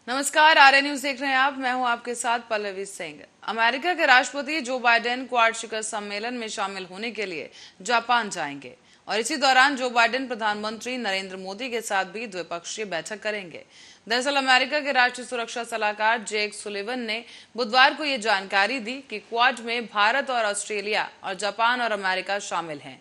नमस्कार, आर्य न्यूज देख रहे हैं आप। मैं हूं आपके साथ पल्लवी सिंह। अमेरिका के राष्ट्रपति जो बाइडेन क्वाड शिखर सम्मेलन में शामिल होने के लिए जापान जाएंगे और इसी दौरान जो बाइडेन प्रधानमंत्री नरेंद्र मोदी के साथ भी द्विपक्षीय बैठक करेंगे। दरअसल अमेरिका के राष्ट्रीय सुरक्षा सलाहकार जेक सुलिवन ने बुधवार को ये जानकारी दी कि क्वाड में भारत और ऑस्ट्रेलिया और जापान और अमेरिका शामिल हैं।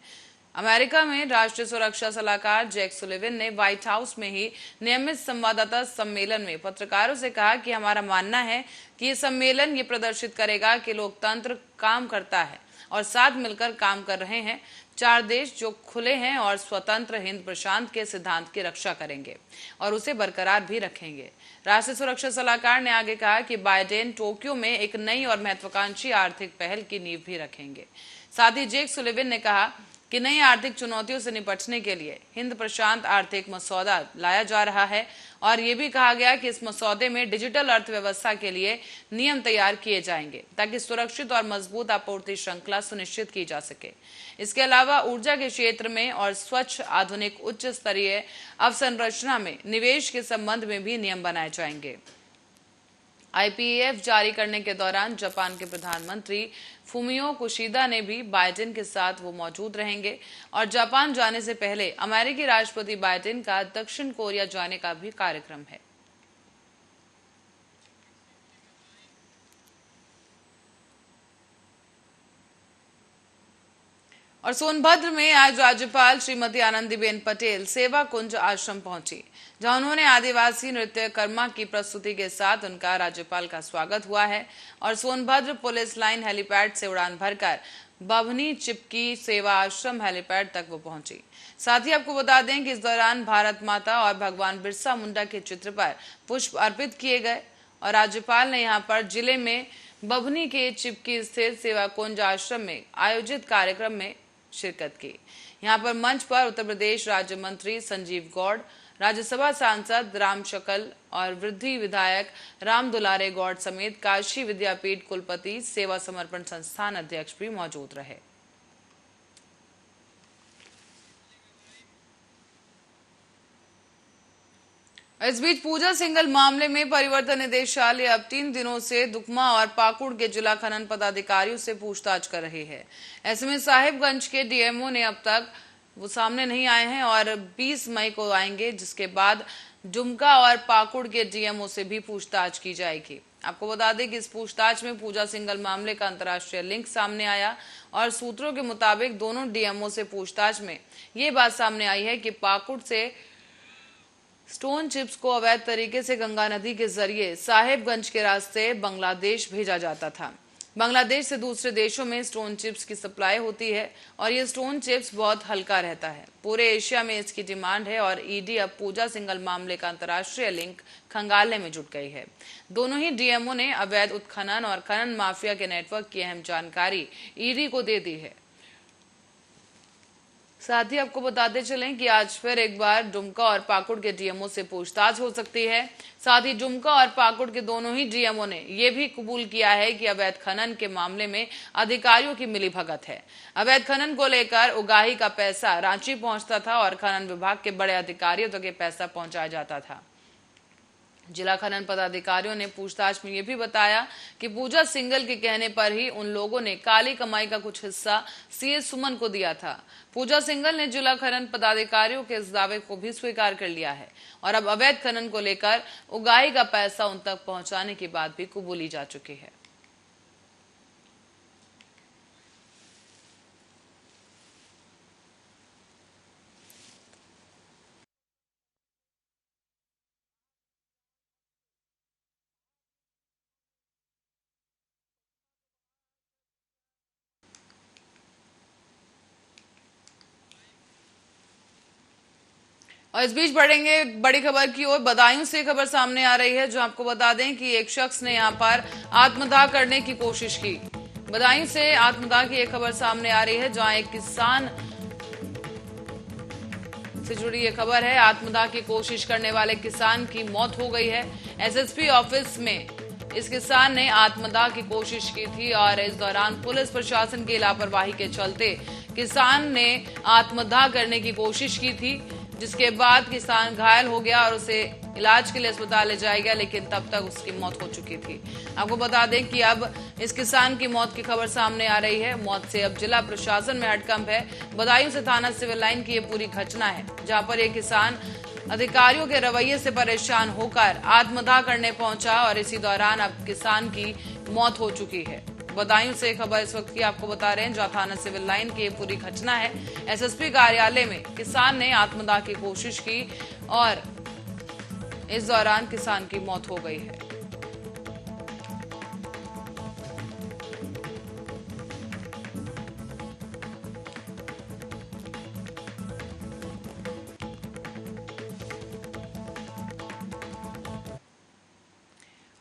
अमेरिका में राष्ट्रीय सुरक्षा सलाहकार जेक सुलिवन ने व्हाइट हाउस में ही नियमित संवाददाता सम्मेलन में पत्रकारों से कहा कि हमारा मानना है कि ये सम्मेलन ये प्रदर्शित करेगा कि लोकतंत्र काम करता है और साथ मिलकर काम कर रहे हैं। 4 देश जो खुले हैं और स्वतंत्र हिंद प्रशांत के सिद्धांत की रक्षा करेंगे और उसे बरकरार भी रखेंगे। राष्ट्रीय सुरक्षा सलाहकार ने आगे कहा कि बाइडेन टोक्यो में एक नई और महत्वाकांक्षी आर्थिक पहल की नींव भी रखेंगे। साथ ही जेक सुलिवन ने कहा कि नई आर्थिक चुनौतियों से निपटने के लिए हिंद प्रशांत आर्थिक मसौदा लाया जा रहा है और ये भी कहा गया कि इस मसौदे में डिजिटल अर्थव्यवस्था के लिए नियम तैयार किए जाएंगे ताकि सुरक्षित और मजबूत आपूर्ति श्रृंखला सुनिश्चित की जा सके। इसके अलावा ऊर्जा के क्षेत्र में और स्वच्छ आधुनिक उच्च स्तरीय अवसंरचना में निवेश के संबंध में भी नियम बनाए जाएंगे। IPEF जारी करने के दौरान जापान के प्रधानमंत्री फुमियो किशिदा ने भी बाइडेन के साथ वो मौजूद रहेंगे और जापान जाने से पहले अमेरिकी राष्ट्रपति बाइडेन का दक्षिण कोरिया जाने का भी कार्यक्रम है। और सोनभद्र में आज राज्यपाल श्रीमती आनंदीबेन पटेल सेवा कुंज आश्रम पहुंची, जहां उन्होंने आदिवासी नृत्य कर्मा की प्रस्तुति के साथ उनका राज्यपाल का स्वागत हुआ है और सोनभद्र पुलिस लाइन हेलीपैड से उड़ान भरकर बभनी चिपकी सेवा आश्रम हेलीपैड तक वो पहुंची। साथ ही आपको बता दें कि इस दौरान भारत माता और भगवान बिरसा मुंडा के चित्र पर पुष्प अर्पित किए गए और राज्यपाल ने यहाँ पर जिले में बभनी के चिपकी स्थित सेवा कुंज आश्रम में आयोजित कार्यक्रम में शिरकत की। यहाँ पर मंच पर उत्तर प्रदेश राज्य मंत्री संजीव गौड़, राज्यसभा सांसद राम शकल और वृद्धि विधायक राम दुलारे गौड़ समेत काशी विद्यापीठ कुलपति सेवा समर्पण संस्थान अध्यक्ष भी मौजूद रहे। इस बीच पूजा सिंघल मामले में परिवर्तन निदेशालय अब 3 दिनों से दुकमा और पाकुड़ के जिला खनन पदाधिकारियों से पूछताछ कर रही है। ऐसे में साहिबगंज के DMO ने अब तक वो सामने नहीं आए हैं और 20 मई को आएंगे, जिसके बाद डुमका और पाकुड़ के DMO से भी पूछताछ की जाएगी। आपको बता दें कि इस पूछताछ में पूजा सिंघल मामले का अंतर्राष्ट्रीय लिंक सामने आया और सूत्रों के मुताबिक दोनों DMO से पूछताछ में ये बात सामने आई है कि पाकुड़ से स्टोन चिप्स को अवैध तरीके से गंगा नदी के जरिए साहिबगंज के रास्ते बांग्लादेश भेजा जाता था। बांग्लादेश से दूसरे देशों में स्टोन चिप्स की सप्लाई होती है और ये स्टोन चिप्स बहुत हल्का रहता है। पूरे एशिया में इसकी डिमांड है और ED अब पूजा सिंघल मामले का अंतर्राष्ट्रीय लिंक खंगालने में जुट गई है। दोनों ही DMO ने अवैध उत्खनन और खनन माफिया के नेटवर्क की अहम जानकारी ED को दे दी है। साथ ही आपको बताते चलें कि आज फिर एक बार डुमका और पाकुड़ के DMO से पूछताछ हो सकती है। साथ ही डुमका और पाकुड़ के दोनों ही DMO ने यह भी कबूल किया है कि अवैध खनन के मामले में अधिकारियों की मिलीभगत है। अवैध खनन को लेकर उगाही का पैसा रांची पहुंचता था और खनन विभाग के बड़े अधिकारियों तक ये पैसा पहुंचाया जाता था। जिला खनन पदाधिकारियों ने पूछताछ में यह भी बताया कि पूजा सिंघल के कहने पर ही उन लोगों ने काली कमाई का कुछ हिस्सा CS सुमन को दिया था। पूजा सिंघल ने जिला खनन पदाधिकारियों के इस दावे को भी स्वीकार कर लिया है और अब अवैध खनन को लेकर उगाही का पैसा उन तक पहुंचाने की बात भी कबूली जा चुकी है। और इस बीच बढ़ेंगे बड़ी खबर की ओर। बदायूं से खबर सामने आ रही है, जो आपको बता दें कि एक शख्स ने यहां पर आत्मदाह करने की कोशिश की। बदायूं से आत्मदाह की एक खबर सामने आ रही है, जहां एक किसान से जुड़ी ये खबर है। आत्मदाह की कोशिश करने वाले किसान की मौत हो गई है। SSP ऑफिस में इस किसान ने आत्मदाह की कोशिश की थी और इस दौरान पुलिस प्रशासन की लापरवाही के चलते किसान ने आत्मदाह करने की कोशिश की थी, जिसके बाद किसान घायल हो गया और उसे इलाज के लिए अस्पताल ले जाया गया, लेकिन तब तक उसकी मौत हो चुकी थी। आपको बता दें कि अब इस किसान की मौत की खबर सामने आ रही है। मौत से अब जिला प्रशासन में हड़कंप है। बदायूं से थाना सिविल लाइन की ये पूरी घटना है, जहां पर एक किसान अधिकारियों के रवैये से परेशान होकर आत्मदाह करने पहुंचा और इसी दौरान अब किसान की मौत हो चुकी है। बदायूं से खबर इस वक्त की आपको बता रहे हैं, जहां थाना सिविल लाइन की ये पूरी घटना है। एसएसपी कार्यालय में किसान ने आत्मदाह की कोशिश की और इस दौरान किसान की मौत हो गई है।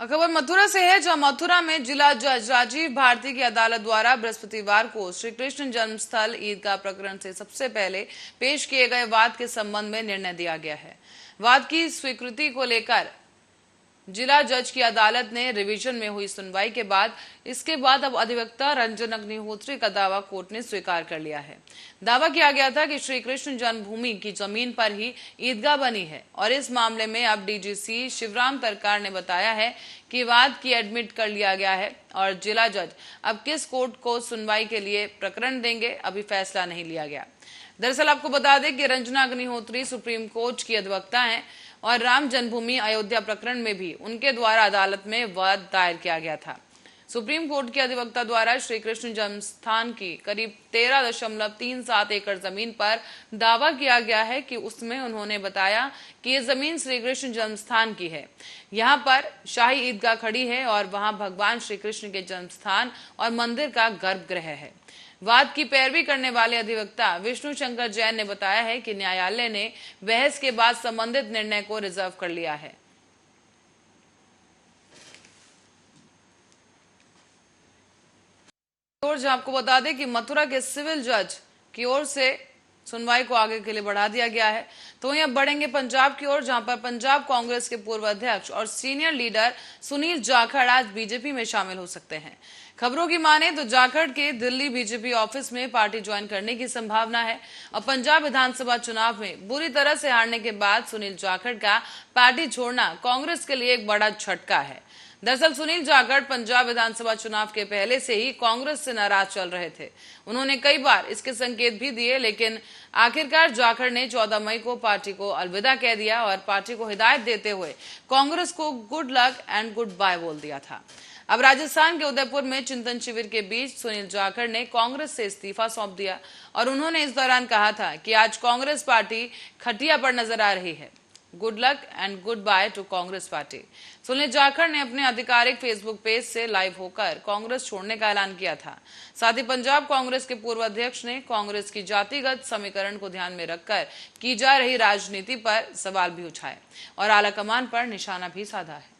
खबर मथुरा से है, जहां मथुरा में जिला जज राजीव भारती की अदालत द्वारा बृहस्पतिवार को श्री कृष्ण जन्मस्थल ईदगाह प्रकरण से सबसे पहले पेश किए गए वाद के संबंध में निर्णय दिया गया है। वाद की स्वीकृति को लेकर जिला जज की अदालत ने रिवीजन में हुई सुनवाई के बाद इसके बाद अब अधिवक्ता रंजन अग्निहोत्री का दावा कोर्ट ने स्वीकार कर लिया है। दावा किया गया था कि श्री कृष्ण जन्मभूमि की जमीन पर ही ईदगाह बनी है और इस मामले में अब डीजीसी शिवराम तरकार ने बताया है कि वाद की एडमिट कर लिया गया है और जिला जज अब किस कोर्ट को सुनवाई के लिए प्रकरण देंगे, अभी फैसला नहीं लिया गया। दरअसल आपको बता दें कि रंजना अग्निहोत्री सुप्रीम कोर्ट की अधिवक्ता हैं और राम जन्मभूमि अयोध्या प्रकरण में भी उनके द्वारा अदालत में वाद दायर किया गया था। सुप्रीम कोर्ट के अधिवक्ता द्वारा श्री कृष्ण जन्मस्थान की करीब 13.37 एकड़ जमीन पर दावा किया गया है कि उसमें उन्होंने बताया कि ये जमीन श्री कृष्ण जन्मस्थान की है। यहाँ पर शाही ईदगाह खड़ी है और वहां भगवान श्री कृष्ण के जन्मस्थान और मंदिर का गर्भगृह है। वाद की पैरवी करने वाले अधिवक्ता विष्णु शंकर जैन ने बताया है कि न्यायालय ने बहस के बाद संबंधित निर्णय को रिजर्व कर लिया है। और जहां आपको बता दें कि मथुरा के सिविल जज की ओर से सुनवाई को आगे के लिए बढ़ा दिया गया है, तो वहीं अब बढ़ेंगे पंजाब की ओर, जहां पर पंजाब कांग्रेस के पूर्व अध्यक्ष और सीनियर लीडर सुनील जाखड़ आज बीजेपी में शामिल हो सकते हैं। खबरों की माने तो जाखड़ के दिल्ली बीजेपी ऑफिस में पार्टी ज्वाइन करने की संभावना है और पंजाब विधानसभा चुनाव में बुरी तरह से हारने के बाद सुनील जाखड़ का पार्टी छोड़ना कांग्रेस के लिए एक बड़ा झटका है। दरअसल सुनील जाखड़ पंजाब विधानसभा चुनाव के पहले से ही कांग्रेस से नाराज चल रहे थे। उन्होंने कई बार इसके संकेत भी दिए, लेकिन आखिरकार जाखड़ ने 14 मई को पार्टी को अलविदा कह दिया और पार्टी को हिदायत देते हुए कांग्रेस को good luck and good bye बोल दिया था। अब राजस्थान के उदयपुर में चिंतन शिविर के बीच सुनील जाखड़ ने कांग्रेस से इस्तीफा सौंप दिया और उन्होंने इस दौरान कहा था कि आज कांग्रेस पार्टी खटिया पर नजर आ रही है। Good luck and good by two Congress party. Sunil Jakhar ने अपने आधिकारिक फेसबुक पेज से लाइव होकर कांग्रेस छोड़ने का ऐलान किया था। साथ ही पंजाब कांग्रेस के पूर्व अध्यक्ष ने कांग्रेस की जातिगत समीकरण को ध्यान में रखकर की जा रही राजनीति पर सवाल भी उठाए और आलाकमान पर निशाना भी साधा है।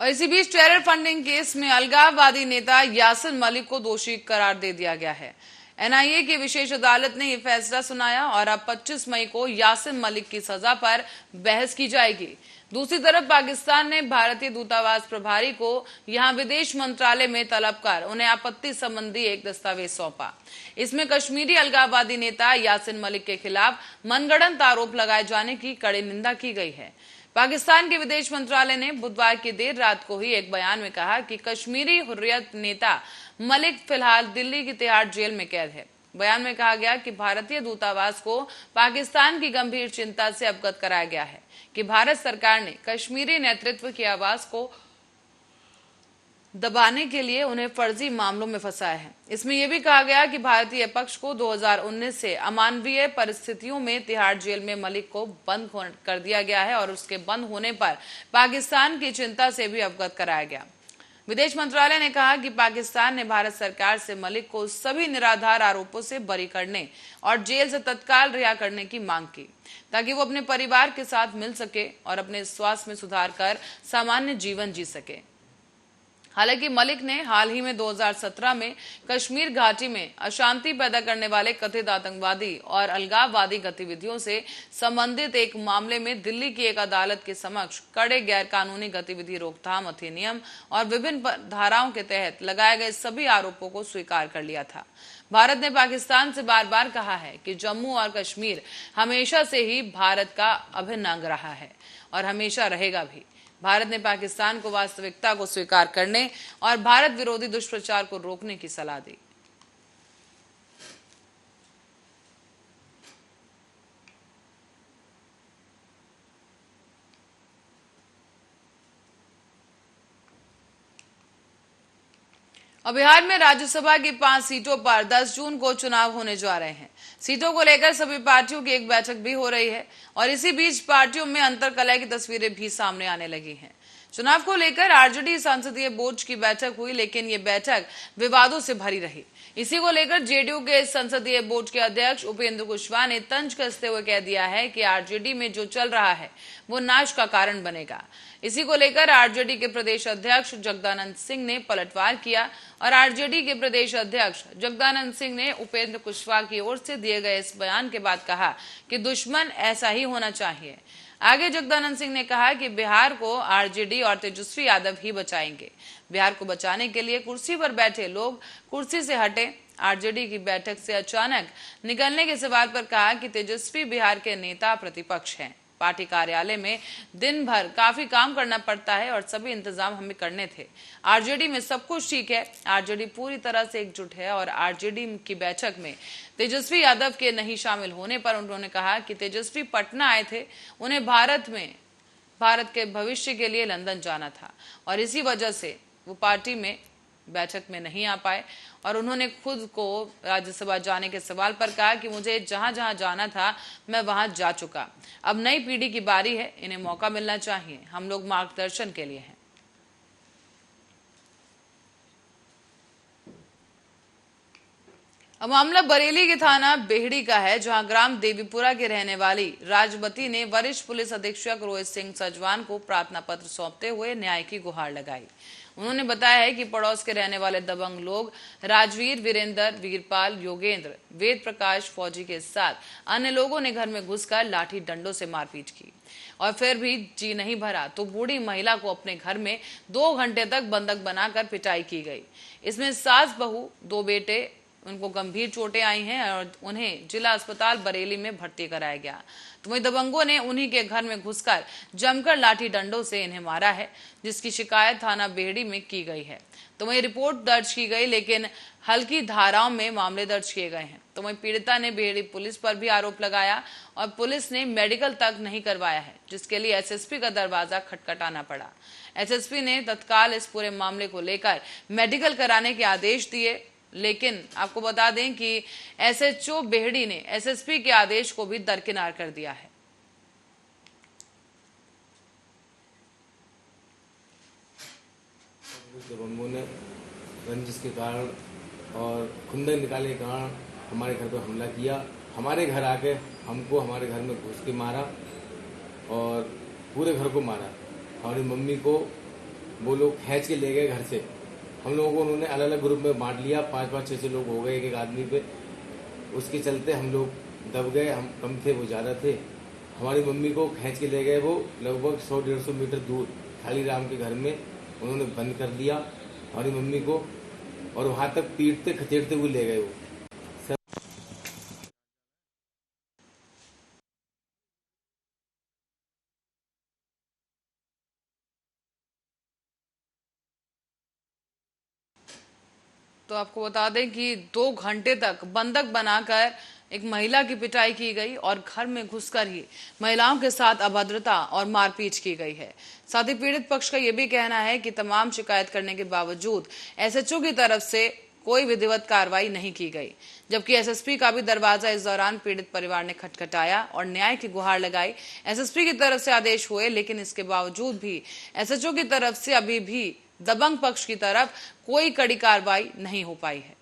और इसी बीच टेरर फंडिंग केस में अलगाववादी नेता यासिन मलिक को दोषी करार दे दिया गया है। एनआईए की विशेष अदालत ने यह फैसला सुनाया और अब 25 मई को यासिन मलिक की सजा पर बहस की जाएगी। दूसरी तरफ पाकिस्तान ने भारतीय दूतावास प्रभारी को यहां विदेश मंत्रालय में तलब कर उन्हें आपत्ति संबंधी एक दस्तावेज सौंपा। इसमें कश्मीरी अलगाववादी नेता यासिन मलिक के खिलाफ मनगढ़ंत आरोप लगाए जाने की कड़ी निंदा की गई है। पाकिस्तान के विदेश मंत्रालय ने बुधवार की देर रात को ही एक बयान में कहा कि कश्मीरी हुर्रियत नेता मलिक फिलहाल दिल्ली की तिहाड़ जेल में कैद है। बयान में कहा गया कि भारतीय दूतावास को पाकिस्तान की गंभीर चिंता से अवगत कराया गया है कि भारत सरकार ने कश्मीरी नेतृत्व की आवाज को दबाने के लिए उन्हें फर्जी मामलों में फंसाया है। इसमें यह भी कहा गया कि भारतीय पक्ष को 2019 से अमानवीय परिस्थितियों में तिहाड़ जेल में मलिक को बंद कर दिया गया है और उसके बंद होने पर पाकिस्तान की चिंता से भी अवगत कराया गया। विदेश मंत्रालय ने कहा कि पाकिस्तान ने भारत सरकार से मलिक को सभी निराधार आरोपों से बरी करने और जेल से तत्काल रिहा करने की मांग की, ताकि वो अपने परिवार के साथ मिल सके और अपने स्वास्थ्य में सुधार कर सामान्य जीवन जी सके। हालांकि मलिक ने हाल ही में 2017 में कश्मीर घाटी में अशांति पैदा करने वाले कथित आतंकवादी और अलगाववादी गतिविधियों से संबंधित एक मामले में दिल्ली की एक अदालत के समक्ष कड़े गैरकानूनी गतिविधि रोकथाम अधिनियम और विभिन्न धाराओं के तहत लगाए गए सभी आरोपों को स्वीकार कर लिया था। भारत ने पाकिस्तान से बार बार कहा है कि जम्मू और कश्मीर हमेशा से ही भारत का अभिन्न अंग रहा है और हमेशा रहेगा भी। भारत ने पाकिस्तान को वास्तविकता को स्वीकार करने और भारत विरोधी दुष्प्रचार को रोकने की सलाह दी। और बिहार में राज्यसभा की 5 सीटों पर 10 जून को चुनाव होने जा रहे हैं। सीटों को लेकर सभी पार्टियों की एक बैठक भी हो रही है और इसी बीच पार्टियों में अंतरकलह की तस्वीरें भी सामने आने लगी हैं। चुनाव को लेकर आरजेडी संसदीय बोर्ड की बैठक हुई, लेकिन ये बैठक विवादों से भरी रही। इसी को लेकर जेडीयू के संसदीय बोर्ड के अध्यक्ष उपेंद्र कुशवाहा ने तंज कसते हुए कह दिया है कि आरजेडी में जो चल रहा है वो नाश का कारण बनेगा। इसी को लेकर आरजेडी के प्रदेश अध्यक्ष जगदानंद सिंह ने पलटवार किया और आरजेडी के प्रदेश अध्यक्ष जगदानंद सिंह ने उपेंद्र कुशवाहा की ओर से दिए गए इस बयान के बाद कहा कि दुश्मन ऐसा ही होना चाहिए। आगे जगदानंद सिंह ने कहा कि बिहार को आरजेडी और तेजस्वी यादव ही बचाएंगे। बिहार को बचाने के लिए कुर्सी पर बैठे लोग कुर्सी से हटे। आरजेडी की बैठक से अचानक निकलने के सवाल पर कहा कि तेजस्वी बिहार के नेता प्रतिपक्ष हैं। पार्टी कार्यालय में दिन भर काफी काम करना पड़ता है और सभी इंतजाम हमें करने थे। आरजेडी में सब कुछ ठीक है। आरजेडी पूरी तरह से एकजुट है और आरजेडी की बैठक में तेजस्वी यादव के नहीं शामिल होने पर उन्होंने कहा कि तेजस्वी पटना आए थे, उन्हें भारत के भविष्य के लिए लंदन जाना था और इसी वजह से वो पार्टी में बैठक में नहीं आ पाए। और उन्होंने खुद को राज्यसभा जाने के सवाल पर कहा कि मुझे जहां जहां जाना था मैं वहां जा चुका। अब नई पीढ़ी की बारी है, इन्हें मौका मिलना चाहिए। हम लोग मार्गदर्शन के लिए हैं। अब मामला बरेली के थाना बेहड़ी का है, जहां ग्राम देवीपुरा के रहने वाली राजबती ने वरिष्ठ पुलिस अधीक्षक रोहित सिंह सजवान को प्रार्थना पत्र सौंपते हुए न्याय की गुहार लगाई। उन्होंने बताया है कि पड़ोस के रहने वाले दबंग लोग राजवीर, वीरेंद्र, वीरपाल, योगेंद्र, वेद प्रकाश फौजी के साथ अन्य लोगों ने घर में घुसकर लाठी डंडों से मारपीट की और फिर भी जी नहीं भरा तो बूढ़ी महिला को अपने घर में 2 घंटे तक बंधक बनाकर पिटाई की गई। इसमें सास, बहू, 2 बेटे, उनको गंभीर चोटें आई हैं और उन्हें जिला अस्पताल बरेली में भर्ती कराया गया। तो वहीं दबंगों ने उन्हीं के घर में घुसकर जमकर लाठी डंडों से इन्हें मारा है, जिसकी शिकायत थाना बेहड़ी में की गई है। तो वहीं रिपोर्ट दर्ज की गई, लेकिन हल्की धाराओं में मामले दर्ज किए गए हैं। तो वहीं पीड़िता ने बेहड़ी पुलिस पर भी आरोप लगाया और पुलिस ने मेडिकल तक नहीं करवाया है, जिसके लिए एसएसपी का दरवाजा खटखटाना पड़ा। एसएसपी ने तत्काल इस पूरे मामले को लेकर मेडिकल कराने के आदेश दिए, लेकिन आपको बता दें कि एसएचओ बेहड़ी ने एसएसपी के आदेश को भी दरकिनार कर दिया है। दबंगों ने रंजिश के कारण और खुंदक निकालने के कारण हमारे घर पर हमला किया। हमारे घर आके हमको हमारे घर में घुस के मारा और पूरे घर को मारा। हमारी मम्मी को वो लोग खींच के ले गए घर से। हम लोगों को उन्होंने अलग अलग ग्रुप में बांट लिया, 5-5, 6-6 लोग हो गए एक एक आदमी पे। उसके चलते हम लोग दब गए, हम कम थे वो ज़्यादा थे। हमारी मम्मी को खींच के ले गए, वो लगभग 100-150 मीटर दूर खाली राम के घर में उन्होंने बंद कर दिया हमारी मम्मी को और वहाँ तक पीटते खचेड़ते हुए ले गए वो। तो आपको बता दें कि 2 घंटे तक बंधक बनाकर एक महिला की पिटाई की गई और घर में घुसकर ही महिलाओं के साथ अभद्रता और मारपीट की गई है। साथ ही पीड़ित पक्ष का यह भी कहना है कि तमाम शिकायत करने के बावजूद एसएचओ की तरफ से कोई विधिवत कार्रवाई नहीं की गई, जबकि एसएसपी का भी दरवाजा इस दौरान पीड़ित परिवार ने खटखटाया और न्याय की गुहार लगाई। एसएसपी की तरफ से आदेश हुए, लेकिन इसके बावजूद भी एसएचओ की तरफ से अभी भी दबंग पक्ष की तरफ कोई कड़ी कार्रवाई नहीं हो पाई है।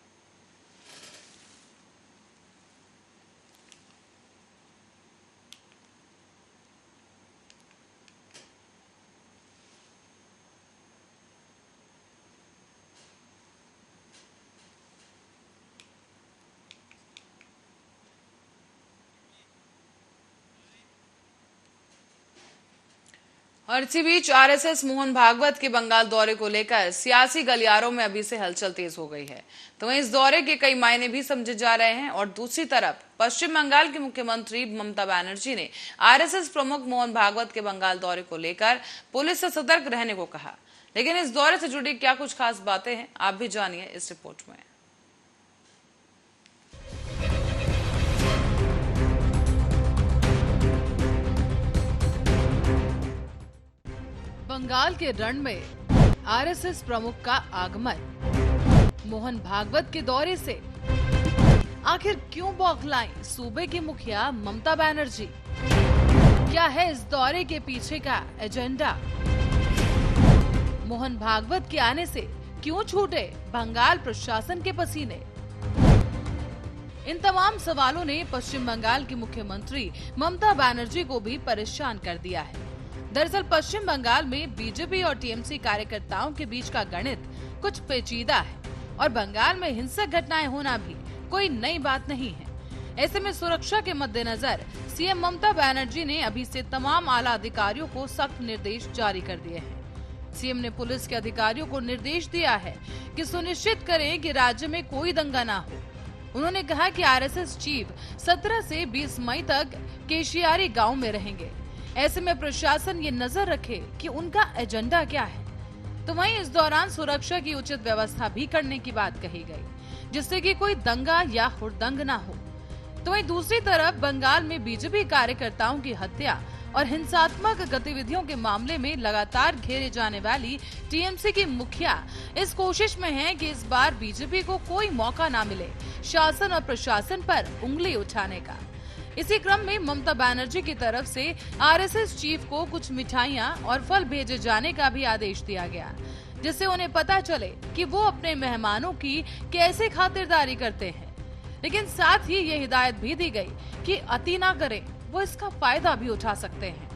और इसी बीच आरएसएस मोहन भागवत के बंगाल दौरे को लेकर सियासी गलियारों में अभी से हलचल तेज हो गई है। तो वहीं इस दौरे के कई मायने भी समझे जा रहे हैं और दूसरी तरफ पश्चिम बंगाल की मुख्यमंत्री ममता बनर्जी ने आरएसएस प्रमुख मोहन भागवत के बंगाल दौरे को लेकर पुलिस से सतर्क रहने को कहा। लेकिन इस दौरे से जुड़ी क्या कुछ खास बातें हैं, आप भी जानिए इस रिपोर्ट में। बंगाल के रण में आरएसएस प्रमुख का आगमन, मोहन भागवत के दौरे से आखिर क्यों बौखलाई सूबे की मुखिया ममता बनर्जी? क्या है इस दौरे के पीछे का एजेंडा? मोहन भागवत के आने से क्यों छूटे बंगाल प्रशासन के पसीने? इन तमाम सवालों ने पश्चिम बंगाल की मुख्यमंत्री ममता बनर्जी को भी परेशान कर दिया है। दरअसल पश्चिम बंगाल में बीजेपी और टीएमसी कार्यकर्ताओं के बीच का गणित कुछ पेचीदा है और बंगाल में हिंसक घटनाएं होना भी कोई नई बात नहीं है। ऐसे में सुरक्षा के मद्देनजर सीएम ममता बनर्जी ने अभी से तमाम आला अधिकारियों को सख्त निर्देश जारी कर दिए हैं। सीएम ने पुलिस के अधिकारियों को निर्देश दिया है कि सुनिश्चित करें कि राज्य में कोई दंगा ना हो। उन्होंने कहा कि आरएसएस चीफ 17 से 20 मई तक केशियारी गांव में रहेंगे। ऐसे में प्रशासन ये नजर रखे कि उनका एजेंडा क्या है। तो वहीं इस दौरान सुरक्षा की उचित व्यवस्था भी करने की बात कही गई, जिससे कि कोई दंगा या हुड़दंग ना हो। तो वहीं दूसरी तरफ बंगाल में बीजेपी कार्यकर्ताओं की हत्या और हिंसात्मक गतिविधियों के मामले में लगातार घेरे जाने वाली टीएमसी की मुखिया इस कोशिश में है कि इस बार बीजेपी को कोई मौका ना मिले शासन और प्रशासन पर उंगली उठाने का। इसी क्रम में ममता बनर्जी की तरफ से आरएसएस चीफ को कुछ मिठाइयां और फल भेजे जाने का भी आदेश दिया गया, जिससे उन्हें पता चले कि वो अपने मेहमानों की कैसे खातिरदारी करते हैं। लेकिन साथ ही ये हिदायत भी दी गई कि अति ना करें, वो इसका फायदा भी उठा सकते हैं।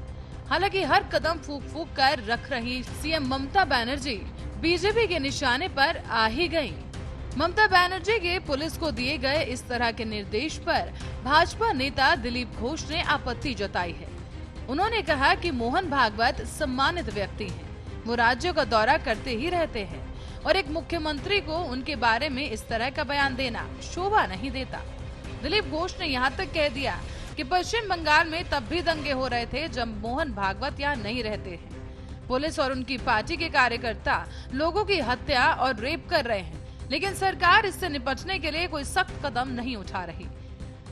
हालांकि हर कदम फूंक फूंक कर रख रही सीएम ममता बनर्जी बीजेपी के निशाने पर आ ही गयी। ममता बनर्जी के पुलिस को दिए गए इस तरह के निर्देश पर भाजपा नेता दिलीप घोष ने आपत्ति जताई है। उन्होंने कहा कि मोहन भागवत सम्मानित व्यक्ति हैं, वो राज्य का दौरा करते ही रहते हैं और एक मुख्यमंत्री को उनके बारे में इस तरह का बयान देना शोभा नहीं देता। दिलीप घोष ने यहाँ तक कह दिया कि पश्चिम बंगाल में तब भी दंगे हो रहे थे जब मोहन भागवत यहाँ नहीं रहते हैं। पुलिस और उनकी पार्टी के कार्यकर्ता लोगों की हत्या और रेप कर रहे हैं, लेकिन सरकार इससे निपटने के लिए कोई सख्त कदम नहीं उठा रही।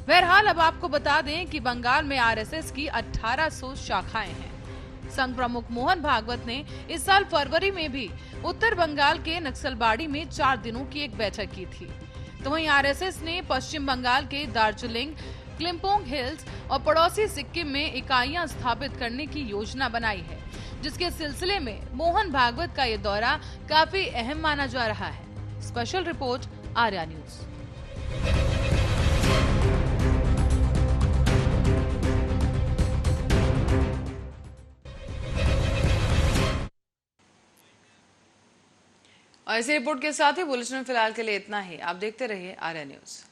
बहरहाल अब आपको बता दें कि बंगाल में आरएसएस की 1800 शाखाएं हैं। संघ प्रमुख मोहन भागवत ने इस साल फरवरी में भी उत्तर बंगाल के नक्सलबाड़ी में 4 दिनों की एक बैठक की थी। तो वहीं आरएसएस ने पश्चिम बंगाल के दार्जिलिंग, क्लिम्पोंग हिल्स और पड़ोसी सिक्किम में इकाइयां स्थापित करने की योजना बनाई है, जिसके सिलसिले में मोहन भागवत का ये दौरा काफी अहम माना जा रहा है। Special report Arya news. और इसी रिपोर्ट के साथ ही बुलेटिन में फिलहाल के लिए इतना ही। आप देखते रहिए आर्या न्यूज।